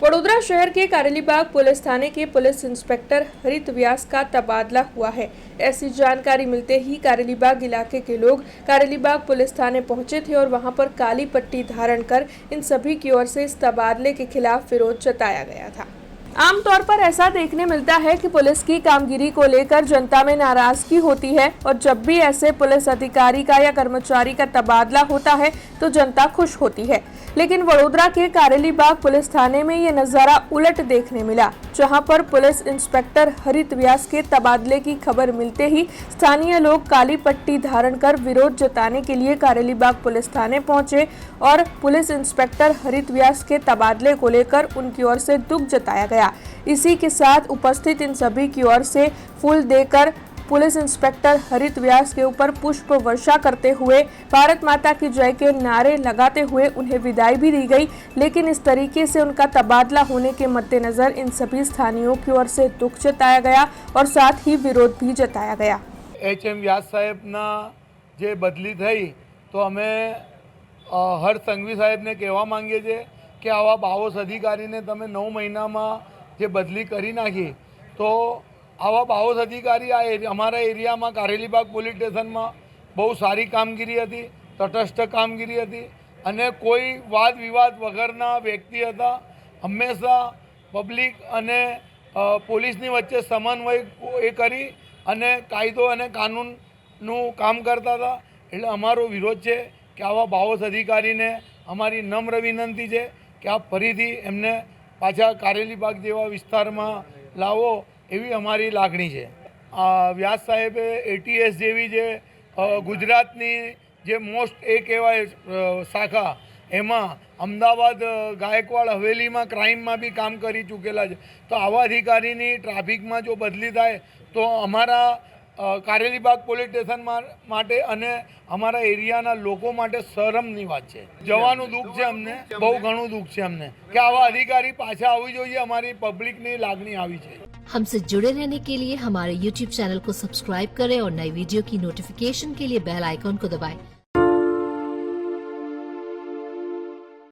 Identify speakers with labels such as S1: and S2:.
S1: वडोदरा शहर के कारेलीबाग पुलिस थाने के पुलिस इंस्पेक्टर हरित व्यास का तबादला हुआ है। ऐसी जानकारी मिलते ही कारेलीबाग इलाके के लोग कारेलीबाग पुलिस थाने पहुंचे थे और वहां पर काली पट्टी धारण कर इन सभी की ओर से इस तबादले के खिलाफ विरोध जताया गया था। आमतौर पर ऐसा देखने मिलता है कि पुलिस की कामगिरी को लेकर जनता में नाराजगी होती है और जब भी ऐसे पुलिस अधिकारी का या कर्मचारी का तबादला होता है तो जनता खुश होती है। लेकिन वडोदरा के कारेलीबाग पुलिस थाने में ये नज़ारा उलट देखने मिला, जहां पर पुलिस इंस्पेक्टर हरित व्यास के तबादले की खबर मिलते ही स्थानीय लोग काली पट्टी धारण कर विरोध जताने के लिए कारेलीबाग पुलिस थाने पहुंचे और पुलिस इंस्पेक्टर हरित व्यास के तबादले को लेकर उनकी ओर से दुख जताया गया। इसी के साथ उपस्थित इन सभी की ओर से फूल देकर पुलिस इंस्पेक्टर हरित व्यास के ऊपर पुष्प वर्षा करते हुए भारत माता की जय के नारे लगाते हुए उन्हें विदाई भी दी गई। लेकिन इस तरीके से उनका तबादला होने के मद्देनजर इन सभी स्थानीयों की ओर से दुख जताया गया और साथ ही विरोध भी जताया गया।
S2: HM व्यास साहेबना जे बदली थई तो अमे हर संघवी साहेबने कहेवा मांगीए छे कि आवा बावोस अधिकारीने तमे 9 महीनामां जे बदली करी नाखी तो आवा बावोस अधिकारी अमरा एरिया में कारेलीबाग पुलिस स्टेशन में बहुत सारी कामगीरी थी, तटस्थ कामगीरी थी अने कोई वाद विवाद वगरना व्यक्ति था। हमेशा पब्लिक अने पोलीसनी वच्चे समन्वय ए करी अने कायदो अने कानूननु काम करता था। एटले अमारो विरोध है कि आवा बावोस अधिकारी ने अमारी नम्र विनंती है कि आप फरीथी एमने पाछा कारेलीबाग जेवा विस्तार में लावो एवी अमारी लागणी है। व्यास साहेबे ATS जेवी जे गुजरातनी जे मोस्ट ए कहेवाय शाखा एमां अमदावाद गायकवाड़ हवेली में क्राइम में भी काम करी चूकेला है। तो आवा अधिकारीनी ट्राफिक में जो बदली थाय तो अमारा कारेलीबाग पुलिस स्टेशन माटे अने अमारा एरियाना लोको माटे शरमनी वात छे। जवानुं दुख छे, अमने बहु घणुं दुख छे अमने कि आवा अधिकारी पाछा आवी जोईए। अमारी पब्लिकनी लागणी आवी छे।
S3: हमसे जुड़े रहने के लिए हमारे YouTube चैनल को सब्सक्राइब करें और नई वीडियो की नोटिफिकेशन के लिए बेल आइकॉन को दबाएं।